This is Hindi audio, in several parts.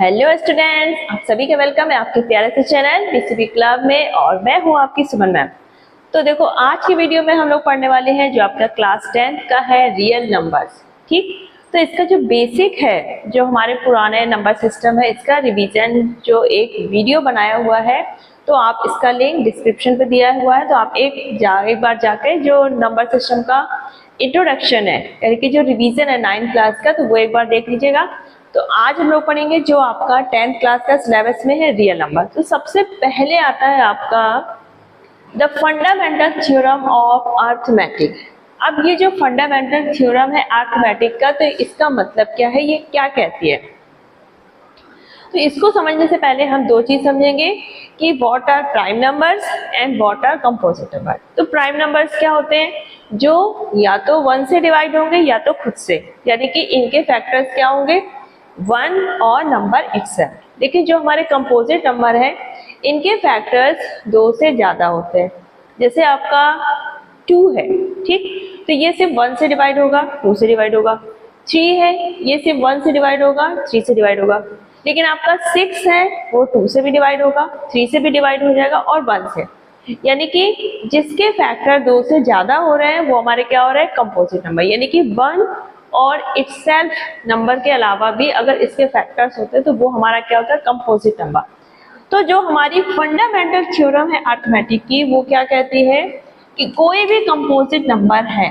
हेलो स्टूडेंट्स, आप सभी का वेलकम है आपके प्यारे से चैनल पीसीबी क्लब में और मैं हूं आपकी सुमन मैम। तो देखो, आज की वीडियो में हम लोग पढ़ने वाले हैं जो आपका क्लास 10th का है रियल नंबर्स। ठीक, तो इसका जो बेसिक है, जो हमारे पुराने नंबर सिस्टम है, इसका रिवीजन जो एक वीडियो बनाया हुआ है, तो आप इसका लिंक डिस्क्रिप्शन पे दिया हुआ है, तो आप एक बार जाके जो नंबर सिस्टम का इंट्रोडक्शन है, यानी कि जो रिवीजन है 9th क्लास का, तो वो एक बार देख लीजिएगा। तो आज हम लोग पढ़ेंगे जो आपका 10th क्लास का सिलेबस में है रियल नंबर। तो सबसे पहले आता है आपका the fundamental theorem of arithmetic. अब ये जो फंडामेंटल थ्योरम है अर्थमेटिक का, तो इसका मतलब क्या है, ये क्या कहती है। तो इसको समझने से पहले हम दो चीज समझेंगे कि what are prime numbers and what are composite number. तो प्राइम नंबर्स क्या होते हैं, जो या तो 1 से डिवाइड होंगे या तो खुद से, यानी कि इनके फैक्टर्स क्या होंगे, 1 और नंबर इटसेल्फ। देखिए, जो हमारे कंपोजिट नंबर है, इनके फैक्टर्स 2 से ज्यादा होते हैं। जैसे आपका 2 है, ठीक, तो ये सिर्फ 1 से डिवाइड होगा, 2 से डिवाइड होगा। 3 है, ये सिर्फ 1 से डिवाइड होगा, 3 से डिवाइड होगा। लेकिन आपका 6 है, वो 2 से भी डिवाइड होगा, 3 से भी डिवाइड हो जाएगा और 1 से। यानी कि जिसके फैक्टर 2 से ज्यादा हो रहे हैं वो हमारे क्या हो रहे हैं, कंपोजिट नंबर। यानी कि 1 और इटसेल्फ नंबर के अलावा भी अगर इसके फैक्टर्स होते हैं तो वो हमारा क्या होता है, कंपोजिट नंबर। तो जो हमारी फंडामेंटल थ्योरम है अर्थमेटिक की, वो क्या कहती है कि कोई भी कंपोजिट नंबर है,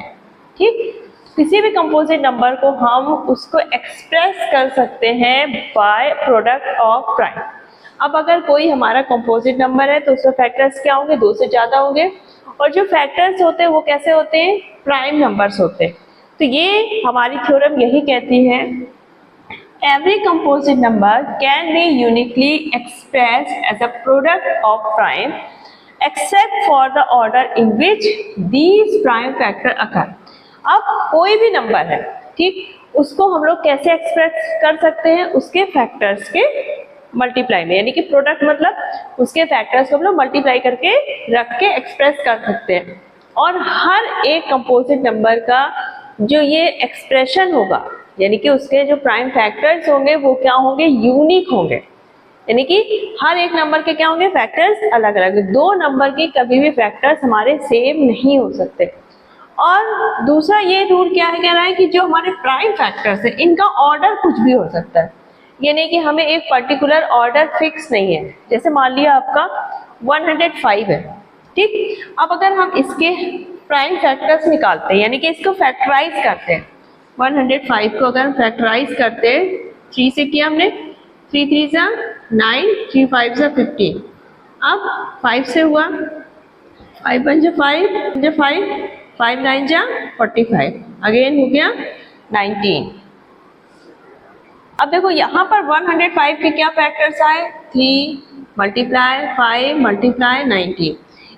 ठीक, किसी भी कंपोजिट नंबर को हम उसको एक्सप्रेस कर सकते हैं बाय प्रोडक्ट ऑफ प्राइम। अब अगर कोई हमारा कंपोजिट नंबर है तो उसके फैक्टर्स क्या होंगे, 2 से ज्यादा होंगे, और जो फैक्टर्स होते हैं वो कैसे होते हैं, प्राइम नंबर्स होते हैं। तो ये हमारी थ्योरम यही कहती है, every composite number can be uniquely expressed as a product of prime except for the order in which these prime factor occur। अब कोई भी नंबर है, ठीक, उसको हम लोग कैसे एक्सप्रेस कर सकते हैं, उसके फैक्टर्स के मल्टीप्लाई में, यानी कि प्रोडक्ट मतलब उसके फैक्टर्स को हम लोग मल्टीप्लाई करके रख के एक्सप्रेस कर सकते हैं। और हर एक कंपोजिट नंबर का जो ये एक्सप्रेशन होगा, यानी कि उसके जो प्राइम फैक्टर्स होंगे वो क्या होंगे, यूनिक होंगे। यानी कि हर एक नंबर के क्या होंगे, फैक्टर्स अलग अलग। 2 नंबर के कभी भी फैक्टर्स हमारे सेम नहीं हो सकते। और दूसरा ये रूल क्या है, कह रहा है कि जो हमारे प्राइम फैक्टर्स है, इनका ऑर्डर कुछ भी हो सकता है। यानी कि हमें एक पर्टिकुलर ऑर्डर फिक्स नहीं है। जैसे मान लिया आपका 105 है, ठीक, अब अगर हम इसके प्राइम फैक्टर्स निकालते हैं, यानी कि इसको फैक्टराइज करते हैं, 105 को अगर फैक्टराइज करते हैं, 3 से किया हमने, 3 3 जा 9, 3 5 जा 15। अब 5 से हुआ, 5 1 जा 5, 5 9 जा 45, अगेन हो गया 19। अब देखो यहाँ पर 105 के क्या फैक्टर्स आए, 3 मल्टीप्लाई 5 मल्टीप्लाई 19,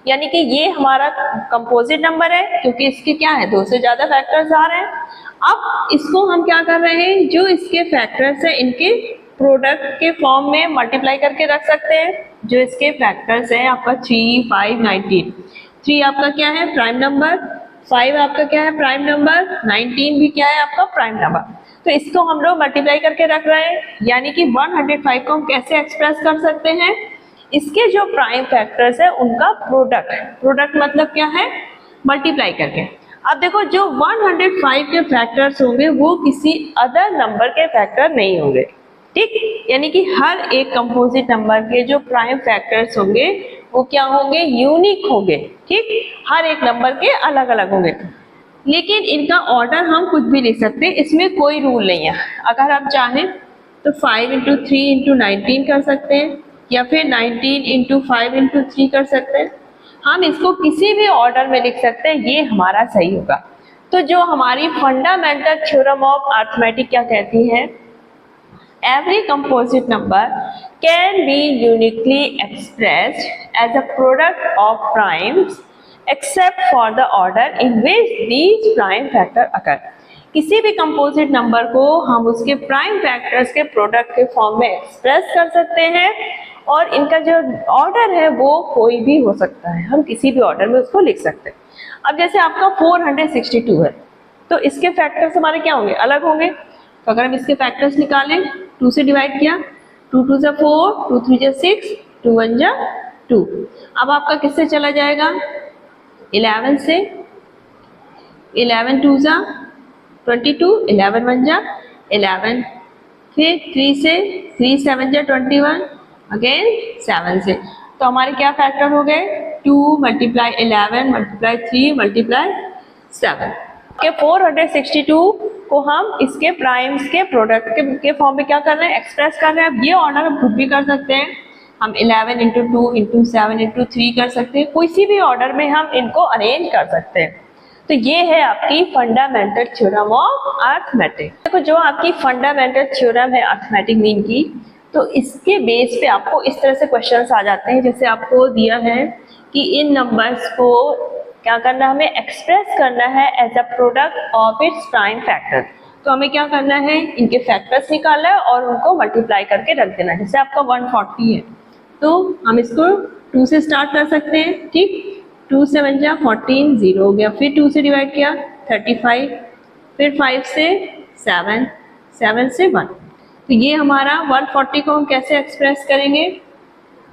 यानी कि ये हमारा कंपोजिट नंबर है क्योंकि इसके क्या है, 2 से ज्यादा फैक्टर्स आ रहे हैं। अब इसको हम क्या कर रहे हैं, जो इसके फैक्टर्स है इनके प्रोडक्ट के फॉर्म में मल्टीप्लाई करके रख सकते हैं। जो इसके फैक्टर्स है आपका 3 5 19, 3 आपका क्या है, प्राइम नंबर, 5 आपका क्या है, प्राइम नंबर, 19 भी क्या है आपका प्राइम नंबर। तो इसको हम लोग मल्टीप्लाई करके रख रहे हैं, यानी कि 105 को हम कैसे एक्सप्रेस कर सकते हैं, इसके जो प्राइम फैक्टर्स है उनका प्रोडक्ट मतलब क्या है, मल्टीप्लाई करके। अब देखो, जो 105 के फैक्टर्स होंगे वो किसी अदर नंबर के फैक्टर नहीं होंगे, ठीक, यानी कि हर एक कंपोजिट नंबर के जो प्राइम फैक्टर्स होंगे वो क्या होंगे, यूनिक होंगे, ठीक, हर एक नंबर के अलग अलग होंगे। लेकिन इनका ऑर्डर हम कुछ भी लिख सकते हैं, इसमें कोई रूल नहीं है। अगर आप चाहें तो 5 × 3 × 19 कर सकते हैं, या फिर 19 × 5 × 3 कर सकते हैं। हम इसको किसी भी ऑर्डर में लिख सकते हैं, ये हमारा सही होगा। तो जो हमारी फंडामेंटल थ्योरम ऑफ अर्थमेटिक क्या कहती है, every composite number can be uniquely expressed as a product of primes except for the order in which these prime factor occur. किसी भी कंपोजिट नंबर को हम उसके प्राइम फैक्टर्स के प्रोडक्ट के फॉर्म में एक्सप्रेस कर सकते हैं, और इनका जो ऑर्डर है वो कोई भी हो सकता है, हम किसी भी ऑर्डर में उसको लिख सकते हैं। अब जैसे आपका 462 है, तो इसके फैक्टर्स हमारे क्या होंगे, अलग होंगे। तो अगर हम इसके फैक्टर्स निकालें, 2 से डिवाइड किया, 2 2 जा 4, 2 3 जा 6, 2 1 जा 2। अब आपका किससे चला जाएगा? 11 से, 11 2 जा 22, 11 1 जा 11, फिर 3 से, 3 7 जा 21, अगेन 7 से। तो हमारे क्या फैक्टर हो गए? 2 मल्टीप्लाई 11 मल्टीप्लाई 3 मल्टीप्लाई 7 के 462 को हम इसके प्राइम्स के प्रोडक्ट के फॉर्म में क्या कर रहे हैं? एक्सप्रेस कर रहे हैं। अब ये ऑर्डर हम खुद भी कर सकते हैं, हम 11 इंटू 2 इंटू 7 इंटू 3 कर सकते हैं, किसी भी ऑर्डर में हम इनको अरेंज कर सकते हैं। तो ये है आपकी फंडामेंटल थ्योरम ऑफ अर्थमेटिक। देखो जो आपकी फंडामेंटल थ्योरम है अर्थमेटिक मीन की, तो इसके बेस पे आपको इस तरह से क्वेश्चंस आ जाते हैं, जैसे आपको दिया है कि इन नंबर्स को क्या करना, हमें एक्सप्रेस करना है as a product of its prime factor. तो हमें क्या करना है, इनके फैक्टर्स निकालना है और उनको मल्टीप्लाई करके रख देना है। जैसे आपका 140 है तो हम इसको 2 से स्टार्ट कर सकते हैं, ठीक। 2 से 1 जा 14, 0 हो गया, फिर 2 से डिवाइड किया 35, फिर 5 से 7, 7 से 1। तो ये हमारा 140 को हम कैसे एक्सप्रेस करेंगे?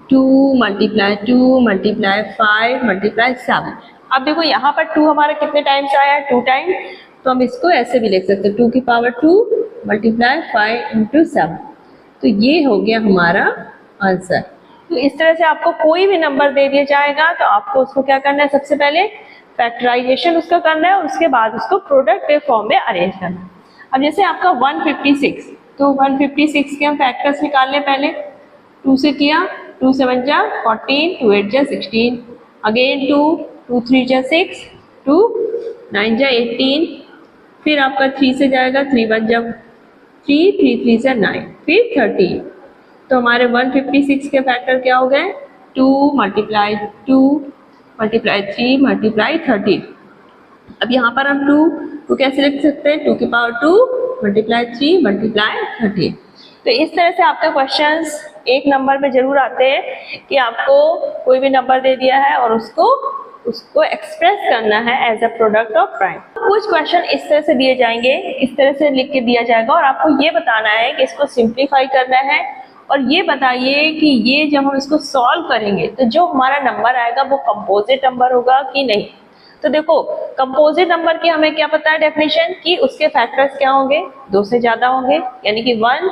2 मल्टीप्लाई 2 मल्टीप्लाई 5 मल्टीप्लाई 7। अब देखो यहाँ पर 2 हमारा कितने टाइम्स आया है? 2 टाइम। तो हम इसको ऐसे भी लिख सकते हैं, 2 की पावर 2 मल्टीप्लाई 5 इंटू 7। तो ये हो गया हमारा आंसर। तो इस तरह से आपको कोई भी नंबर दे दिया जाएगा तो आपको उसको क्या करना है, सबसे पहले फैक्टराइजेशन उसका करना है और उसके बाद उसको प्रोडक्ट के फॉर्म में अरेंज करना है। अब जैसे आपका 156, तो 156 के हम फैक्टर्स निकाल लें पहले। 2 से किया, 2 7 जा 14, 2 8 जा 16, अगेन 2, 2 3 जा 6, 2 9 जा 18, फिर आपका 3 से जाएगा, 3 1 जा 3, 3 3 जा 9, फिर 13। तो हमारे 156 के फैक्टर क्या हो गए? 2 मल्टीप्लाई 2 मल्टीप्लाई 3 मल्टीप्लाई 13। अब यहाँ पर हम 2 को कैसे लिख सकते हैं? 2 की पावर 2 मल्टीप्लाई 3 मल्टीप्लाई 13। तो इस तरह से आपके क्वेश्चंस एक नंबर में जरूर आते हैं कि आपको कोई भी नंबर दे दिया है और उसको एक्सप्रेस करना है as a product of prime. कुछ क्वेश्चन इस तरह से दिए जाएंगे, इस तरह से लिख के दिया जाएगा और आपको ये बताना है कि इसको सिंप्लीफाई करना है और ये बताइए कि ये जब हम इसको सॉल्व करेंगे तो जो हमारा नंबर आएगा वो कंपोजिट नंबर होगा कि नहीं। तो देखो कंपोजिट नंबर की हमें क्या पता है डेफिनेशन, कि उसके फैक्टर्स क्या होंगे? 2 से ज्यादा होंगे, यानी कि 1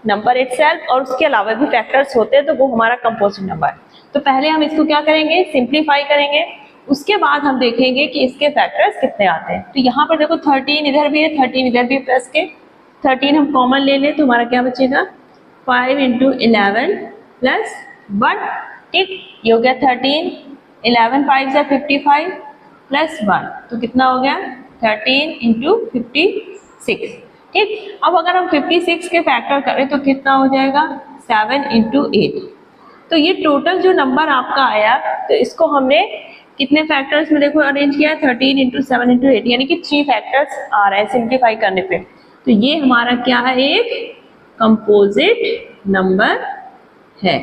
नंबर इटसेल्फ और उसके अलावा भी फैक्टर्स होते हैं, तो वो हमारा कंपोजिट नंबर। तो पहले हम इसको क्या करेंगे, सिंप्लीफाई करेंगे, उसके बाद हम देखेंगे कि इसके फैक्टर्स कितने आते हैं। तो यहाँ पर देखो 13 इधर भी है, 13 इधर भी प्लस के 13 हम कॉमन ले लें तो हमारा क्या बचेगा? 5 इंटू 11 प्लस 1, ठीक, ये हो गया 13, 11 5 जा 55 प्लस 1, तो कितना हो गया? 13 इंटू 56, ठीक। अब अगर हम 56 के फैक्टर करें तो कितना हो जाएगा? 7 इंटू 8। तो ये टोटल जो नंबर आपका आया, तो इसको हमने कितने फैक्टर्स में देखो अरेंज किया है? 13 इंटू 7 इंटू 8, यानी कि 3 फैक्टर्स आ रहे हैं सिंप्लीफाई करने पे। तो ये हमारा क्या है? एक कंपोजिट नंबर है,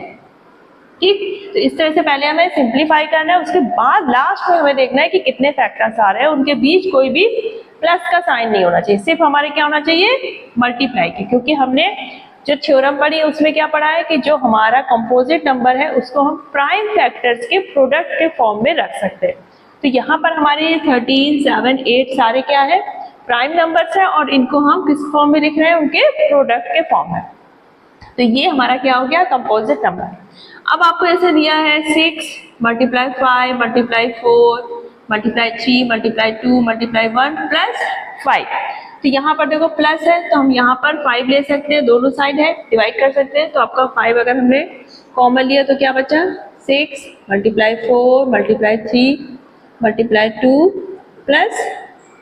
ठीक। तो इस तरह से पहले हमें सिंप्लीफाई करना है, उसके बाद लास्ट में हमें देखना है कि कितने फैक्टर्स आ रहे हैं, उनके बीच कोई भी प्लस का साइन नहीं होना चाहिए, सिर्फ हमारे क्या होना चाहिए? मल्टीप्लाई की। क्योंकि हमने जो थ्योरम पढ़ी है उसमें क्या पढ़ा है कि जो हमारा कंपोजिट नंबर है उसको हम प्राइम फैक्टर्स के प्रोडक्ट के फॉर्म में रख सकते हैं। तो यहाँ पर हमारे 13 7 8 सारे क्या है? प्राइम नंबर्स है और इनको हम किस फॉर्म में लिख रहे हैं? उनके प्रोडक्ट के फॉर्म में। तो ये हमारा क्या हो गया? Composite number. अब आपको ऐसे दिया है 6 multiply 5 multiply 4 multiply 3 multiply 2 multiply 1 plus 5। तो यहाँ पर देखो प्लस है तो हम यहाँ पर 5 ले सकते हैं, दोनों साइड है डिवाइड कर सकते हैं। तो आपका 5 अगर हमने कॉमन लिया तो क्या बचा? 6 मल्टीप्लाई 4 मल्टीप्लाई 3 मल्टीप्लाई 2 प्लस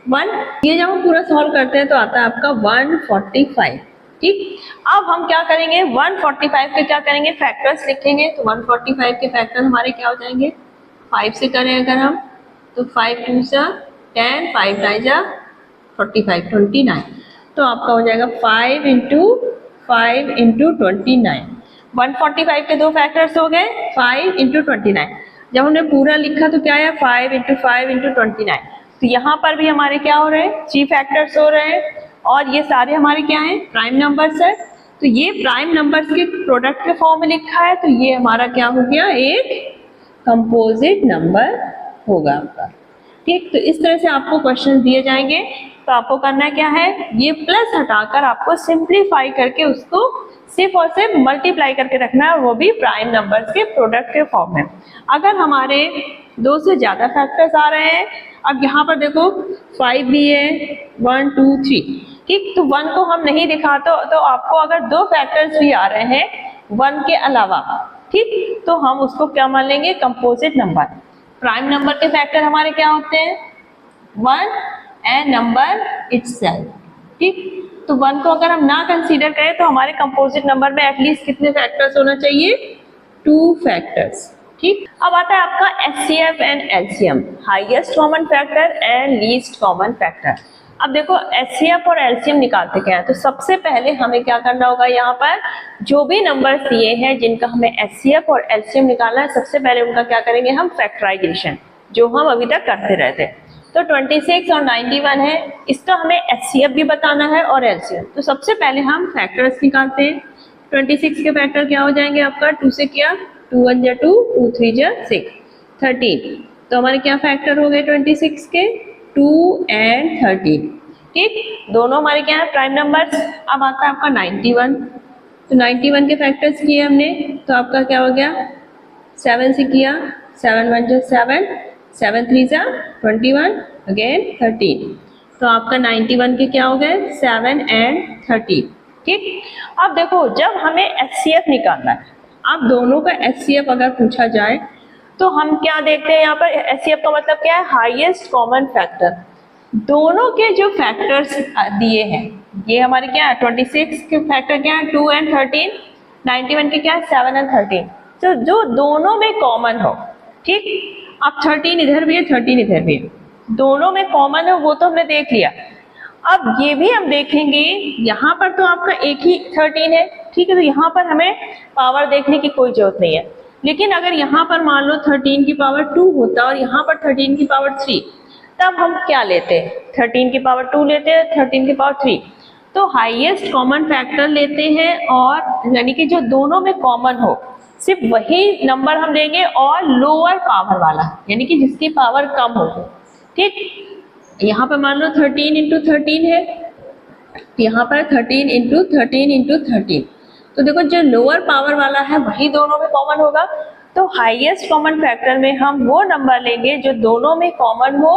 1। ये जब हम पूरा सॉल्व करते हैं तो आता है आपका 145, ठीक। अब हम क्या करेंगे? 145 के क्या करेंगे? फैक्टर्स लिखेंगे। तो 145 के फैक्टर हमारे क्या हो जाएंगे? 5 से करें अगर हम तो 5 2 जा 10, 5 9 जा 45, 29। तो आपका हो जाएगा 5 इंटू 5 इंटू 29। 145 के दो फैक्टर्स हो गए, 5 इंटू 29। जब हमने पूरा लिखा तो क्या है? 5 इंटू 5 इंटू 29। तो यहाँ पर भी हमारे क्या हो रहे हैं? 3 फैक्टर्स हो रहे हैं और ये सारे हमारे क्या हैं? प्राइम नंबर्स है। तो ये प्राइम नंबर्स के प्रोडक्ट के फॉर्म में लिखा है, तो ये हमारा क्या हो गया, एक कंपोजिट नंबर होगा आपका। ठीक, तो इस तरह से आपको क्वेश्चन दिए जाएंगे, तो आपको करना क्या है, ये प्लस हटाकर आपको सिंप्लीफाई करके उसको सिर्फ और सिर्फ मल्टीप्लाई करके रखना है, और वो भी प्राइम नंबर्स के प्रोडक्ट के फॉर्म में। अगर हमारे 2 से ज्यादा फैक्टर्स आ रहे हैं, अब यहाँ पर देखो 5 भी है, 1 2 3, ठीक, तो 1 को हम नहीं दिखाते, तो आपको अगर 2 फैक्टर्स भी आ रहे हैं 1 के अलावा, ठीक, तो हम उसको क्या मान लेंगे, कंपोजिट नंबर। प्राइम नंबर के फैक्टर हमारे क्या होते हैं, 1 एंड नंबर इटसेल्फ। ठीक, तो 1 को अगर हम ना कंसीडर करें तो हमारे कंपोजिट नंबर में एटलीस्ट कितने फैक्टर्स होना चाहिए, 2 फैक्टर्स। ठीक, अब आता है आपका HCF and LCM, highest common factor and least common factor. अब देखो HCF और LCM निकालते क्या है, तो सबसे पहले हमें क्या करना होगा, यहाँ पर जो भी नंबर्स दिए हैं जिनका हमें HCF और LCM निकालना है, सबसे पहले उनका क्या करेंगे हम, फैक्टराइजेशन, जो हम अभी तक करते रहते हैं। तो 26 और 91 है, इसका हमें HCF भी बताना है और LCM। तो सबसे पहले हम फैक्टर्स निकालते हैं। 26 के फैक्टर क्या हो जाएंगे आपका, 2 से किया, 2 1 जा 2, 2 3 जा 6, 13। तो हमारे क्या फैक्टर हो गए 26 के, 2 एंड 13। ठीक, दोनों हमारे क्या है, प्राइम नंबर्स। अब आता है आपका 91, तो 91 के फैक्टर्स किए हमने, तो आपका क्या हो गया, 7 से किया, 7 1 जा 7, 7 3 जा 21, अगेन 13। तो आपका 91 के क्या हो गए, 7 एंड 13। ठीक, अब देखो जब हमें HCF निकालना है, अब दोनों का HCF अगर पूछा जाए तो हम क्या देखते हैं, यहाँ पर HCF का मतलब क्या है, हाईएस्ट कॉमन फैक्टर। दोनों के जो फैक्टर्स दिए हैं, ये हमारे क्या है, 26 के फैक्टर क्या है, 2 एंड 13, 91 के क्या है, 7 एंड 13। तो जो दोनों में कॉमन हो, ठीक, अब 13 इधर भी है, 13 इधर भी है, दोनों में कॉमन है, वो तो हमने देख लिया। अब ये भी हम देखेंगे, यहाँ पर तो आपका एक ही 13 है, ठीक है, तो यहाँ पर हमें पावर देखने की कोई जरूरत नहीं है। लेकिन अगर यहाँ पर मान लो 13 की पावर 2 होता और यहाँ पर 13 की पावर 3, तब हम क्या लेते हैं, 13 की पावर 2 लेते हैं, 13 की पावर 3। तो हाईएस्ट कॉमन फैक्टर लेते हैं, और यानी कि जो दोनों में कॉमन हो, सिर्फ वही नंबर हम लेंगे, और लोअर पावर वाला, यानी कि जिसकी पावर कम हो। ठीक, यहाँ पर मान लो 13 इंटू 13 है, यहाँ पर 13 इंटू 13 इंटू 13, तो देखो जो लोअर पावर वाला है वही दोनों में कॉमन होगा। तो हाईएस्ट कॉमन फैक्टर में हम वो नंबर लेंगे जो दोनों में कॉमन हो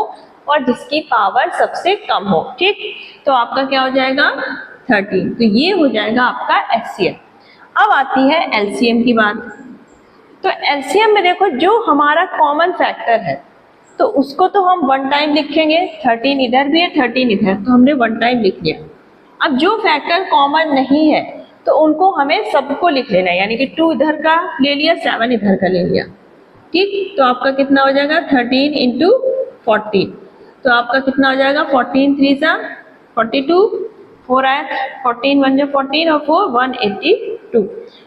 और जिसकी पावर सबसे कम हो। ठीक, तो आपका क्या हो जाएगा 13, तो ये हो जाएगा आपका HCF। अब आती है LCM की बात। तो LCM में देखो जो हमारा कॉमन फैक्टर है, तो उसको तो हम 1 टाइम लिखेंगे, 13 इधर भी है, 13 इधर, तो हमने 1 टाइम लिख लिया। अब जो फैक्टर कॉमन नहीं है तो उनको हमें सबको लिख लेना है, यानी कि 2 इधर का ले लिया, 7 इधर का ले लिया। ठीक, तो आपका कितना हो जाएगा 13 इंटू 14, तो आपका कितना हो जाएगा 14 3 जा 42, 4 आया, 14 1 जा 14 और 4 182।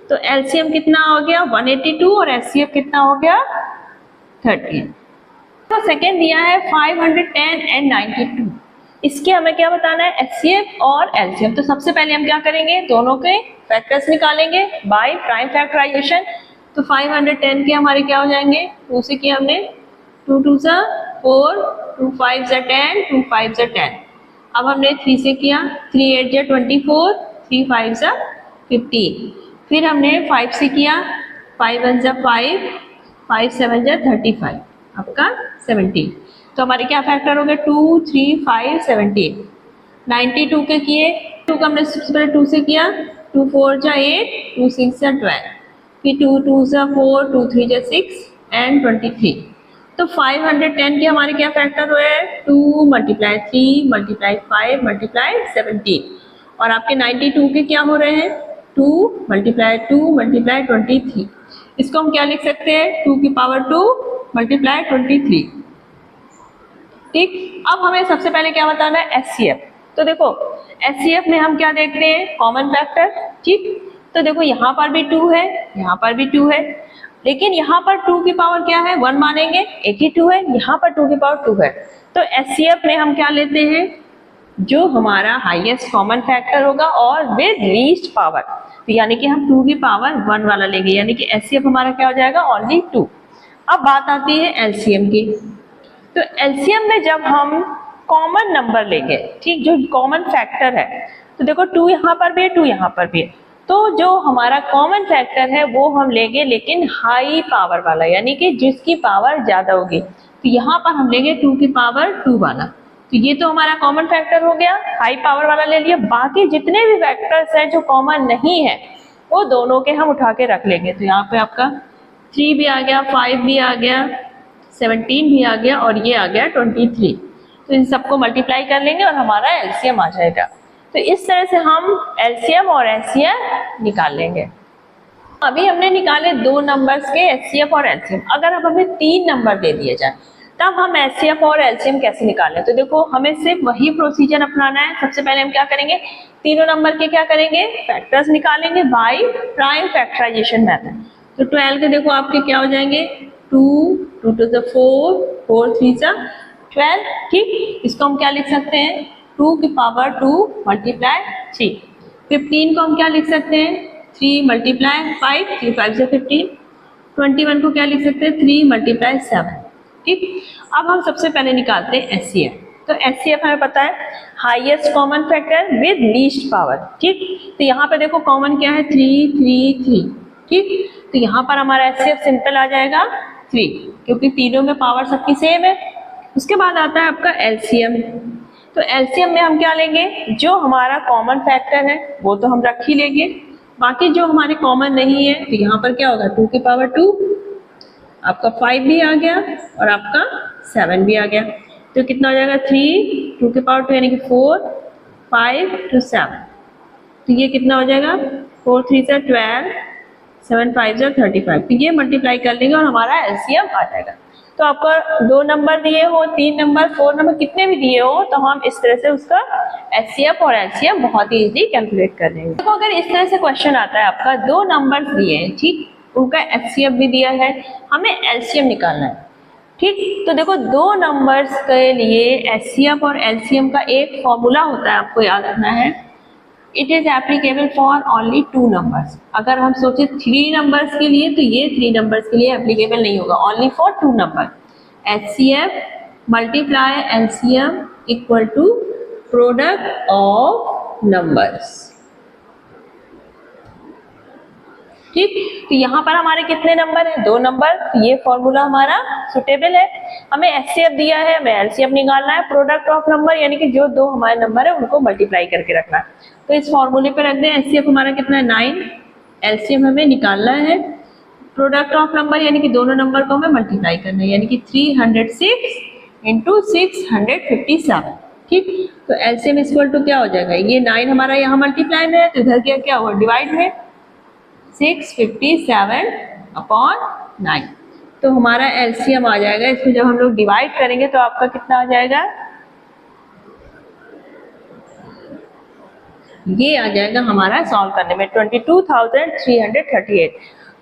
तो LCM कितना हो गया 182 और HCF कितना हो गया 13। तो सेकेंड दिया है 510 एंड 92, इसके हमें क्या बताना है HCF और LCM। तो सबसे पहले हम क्या करेंगे, दोनों के फैक्टर्स निकालेंगे बाय प्राइम फैक्टराइजेशन। तो 510 के हमारे क्या हो जाएंगे, 2 से किया हमने, 2 2 जा 4, 2 5 जा 10, 2 5 जा 10। अब हमने 3 से किया, 3 8 जा 24, 3 5 जा 15। फिर हमने 5 से किया, 5 1 जा 5, 5 7 जा 35, आपका 17। तो हमारे क्या फैक्टर हो गए 2 3 5 17। 92 के किए, 2 का हमने सबसे पहले 2 से किया, 2 4 जा 8, 2 6 जा 12, फिर 2 2 जा 4, 2 3 जा 6 एंड 23। तो 510 के हमारे क्या फैक्टर हुए, 2 मल्टीप्लाई 3 मल्टीप्लाई 5 मल्टीप्लाई 17। और आपके 92 के क्या हो रहे हैं, 2 मल्टीप्लाई 2 मल्टीप्लाई 23। इसको हम क्या लिख सकते हैं, 2 की पावर 2 मल्टीप्लाई 23। ठीक, अब हमें सबसे पहले क्या बताना है HCF। तो देखो HCF में हम क्या देखते हैं, कॉमन फैक्टर। ठीक, तो देखो यहाँ पर भी 2 है, यहाँ पर भी 2 है, लेकिन यहाँ पर 2 की पावर क्या है 1 मानेंगे, 82 है, यहाँ पर 2 की पावर 2 है। तो HCF में हम क्या लेते हैं जो हमारा हाईएस्ट कॉमन फैक्टर होगा और विद लीस्ट पावर। तो यानी कि हम 2 की पावर 1 वाला लेंगे, यानी कि एचसीएफ हमारा क्या हो जाएगा, ओनली 2। अब बात आती है एलसीएम की। तो एलसीएम में जब हम कॉमन नंबर लेंगे, ठीक, जो कॉमन फैक्टर है, तो देखो 2 यहाँ पर भी है, 2 यहाँ पर भी है, तो जो हमारा कॉमन फैक्टर है वो हम लेंगे लेकिन हाई पावर वाला, यानी कि जिसकी पावर ज्यादा होगी। तो यहाँ पर हम लेंगे 2 की पावर 2 वाला। तो ये तो हमारा कॉमन फैक्टर हो गया, हाई पावर वाला ले लिया। बाकी जितने भी फैक्टर्स हैं जो कॉमन नहीं है वो दोनों के हम उठा के रख लेंगे। तो यहाँ पे आपका 3 भी आ गया, 5 भी आ गया, 17 भी आ गया और ये आ गया 23। तो इन सबको मल्टीप्लाई कर लेंगे और हमारा एलसीएम आ जाएगा। तो इस तरह से हम एलसीएम और एचसीएफ निकाल लेंगे। अभी हमने निकाले 2 नंबर्स के एचसीएफ और एलसीएम। अगर अब हमें 3 नंबर दे दिए जाए तब हम एचसीएफ और एलसीएम कैसे निकालें? तो देखो हमें सिर्फ वही प्रोसीजर अपनाना है। सबसे पहले हम क्या करेंगे, तीनों नंबर के क्या करेंगे, फैक्टर्स निकालेंगे बाय प्राइम फैक्टराइजेशन मेथड। तो 12 के देखो आपके क्या हो जाएंगे, 2 2 to the 4 4 3 जा 12, ठीक। इसको हम क्या लिख सकते हैं, 2 की पावर 2 मल्टीप्लाई 3। 15 को हम क्या लिख सकते हैं, 3 मल्टीप्लाई 5, 3 5 से 15। 21 को क्या लिख सकते हैं, 3 मल्टीप्लाई 7, ठीक। अब हम सबसे पहले निकालते हैं एचसीएफ। तो एचसीएफ हमें पता है highest common factor with least power, ठीक। तो यहाँ पे देखो कॉमन क्या है, 3 3 3, ठीक। तो यहाँ पर हमारा एचसीएफ सिंपल आ जाएगा 3, क्योंकि तीनों में पावर सबकी सेम है। उसके बाद आता है आपका एलसीएम। तो एलसीएम में हम क्या लेंगे, जो हमारा कॉमन फैक्टर है वो तो हम रख ही लेंगे, बाकी जो हमारे कॉमन नहीं है तो यहाँ पर क्या होगा, 2 की पावर 2, आपका 5 भी आ गया और आपका 7 भी आ गया। तो कितना हो जाएगा, 3 2 की पावर 2 यानी कि 4 5 to 7। तो ये कितना हो जाएगा, 4 3 से 12, 7 5 से 35। तो ये मल्टीप्लाई कर लेंगे और हमारा एलसीएम आ जाएगा। तो आपका 2 नंबर दिए हो, 3 नंबर, 4 नंबर, कितने भी दिए हो तो हम इस तरह से उसका एचसीएफ और एलसीएम बहुत ही इजीली कैलकुलेट कर लेंगे। देखो अगर इस तरह से क्वेश्चन आता है, आपका 2 नंबर्स दिए हैं, ठीक, उनका एचसीएफ भी दिया है, हमें एलसीएम निकालना है, ठीक। तो देखो 2 नंबर्स के लिए एचसीएफ और एलसीएम का एक फॉर्मूला होता है, आपको याद रखना है, it is applicable for only 2 numbers. अगर हम सोचे 3 नंबर्स के लिए तो ये 3 नंबर्स के लिए एप्लीकेबल नहीं होगा, only for 2 number. HCF multiply LCM equal to product of numbers, ठीक। तो यहाँ पर हमारे कितने नंबर है, 2 नंबर। तो ये फॉर्मूला हमारा सुटेबल है। हमें एचसीएफ दिया है, हमें एलसीएम निकालना है, प्रोडक्ट ऑफ नंबर यानी कि जो 2 हमारे नंबर है उनको मल्टीप्लाई करके रखना है। तो इस फॉर्मूले पे रख दें, एचसीएफ हमारा कितना है 9, एलसीएम हमें निकालना है, प्रोडक्ट ऑफ नंबर यानी कि दोनों नंबर को हमें मल्टीप्लाई करना है, यानी कि 306 इंटू 657, ठीक। तो एलसीएम इक्वल टू क्या हो जाएगा, ये 9 हमारा यहाँ मल्टीप्लाई में है तो इधर क्या हुआ, डिवाइड में, 657 अपॉन 9। तो हमारा एलसीएम आ जाएगा। इसको जब हम लोग डिवाइड करेंगे तो आपका कितना आ जाएगा, ये आ जाएगा हमारा सॉल्व करने में 22,338।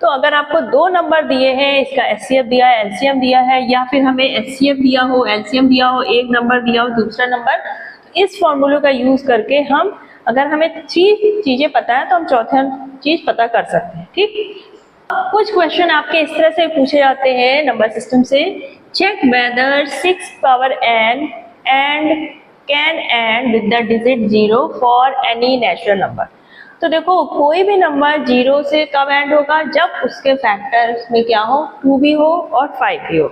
तो अगर आपको 2 नंबर दिए हैं, इसका एचसीएफ दिया है, एलसीएम दिया है, या फिर हमें एचसीएफ दिया हो, एलसीएम दिया हो, एक नंबर दिया हो, दूसरा नंबर, तो इस फॉर्मूले का यूज करके हम, अगर हमें 3 चीजें पता है तो हम चौथा चीज पता कर सकते हैं, ठीक। कुछ क्वेश्चन आपके इस तरह से पूछे जाते हैं नंबर सिस्टम से, check whether 6 power n and can end with the digit 0 for any natural number. तो देखो कोई भी नंबर 0 से कब एंड होगा, जब उसके फैक्टर्स में क्या हो, 2 भी हो और 5 भी हो।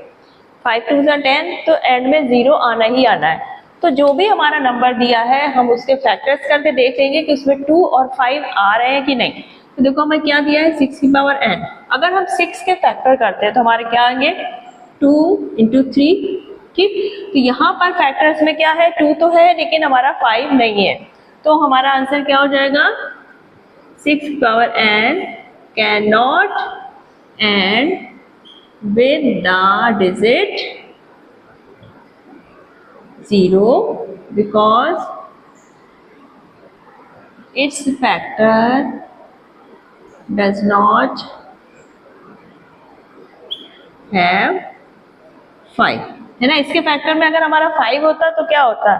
5 2 10, तो एंड में 0 आना ही आना है। तो जो भी हमारा नंबर दिया है हम उसके फैक्टर्स करके देख लेंगे कि उसमें 2 और 5 आ रहे हैं कि नहीं। तो देखो हमें क्या दिया है, 6 की पावर n। अगर हम 6 के फैक्टर करते हैं तो हमारे क्या आएंगे, 2 इंटू 3, ठीक। तो यहाँ पर फैक्टर्स में क्या है, 2 तो है लेकिन हमारा 5 नहीं है। तो हमारा आंसर क्या हो जाएगा, 6 की power n can not and with the digit 0 because its factor does not have 5, है ना। इसके फैक्टर में अगर हमारा 5 होता तो क्या होता,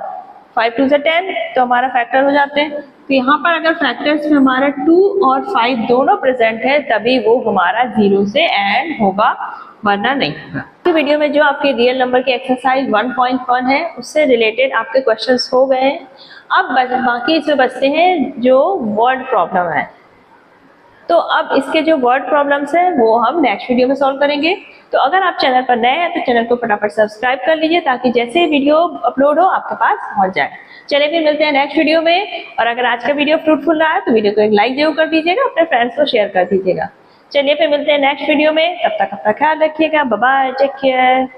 5 2 से 10 तो हमारा फैक्टर हो जाते हैं। तो यहाँ पर अगर फैक्टर्स में हमारा 2 और 5 दोनों प्रेजेंट है तभी वो हमारा 0 से एंड होगा, वरना नहीं होगा। तो वीडियो में जो आपके रियल नंबर की एक्सरसाइज 1.1 है उससे रिलेटेड आपके क्वेश्चंस हो गए हैं। अब बाकी इसमें बचते हैं जो वर्ड प्रॉब्लम है। तो अब इसके जो वर्ड प्रॉब्लम्स हैं वो हम नेक्स्ट वीडियो में सॉल्व करेंगे। तो अगर आप चैनल पर नए हैं तो चैनल को फटाफट सब्सक्राइब कर लीजिए ताकि जैसे ही वीडियो अपलोड हो आपके पास पहुंच जाए। चलिए फिर मिलते हैं नेक्स्ट वीडियो में। और अगर आज का वीडियो फ्रूटफुल रहा है तो वीडियो को एक लाइक जरूर कर दीजिएगा, अपने फ्रेंड्स को शेयर कर दीजिएगा। चलिए फिर मिलते हैं नेक्स्ट वीडियो में, तब तक अपना ख्याल रखिएगा। Bye bye, take care.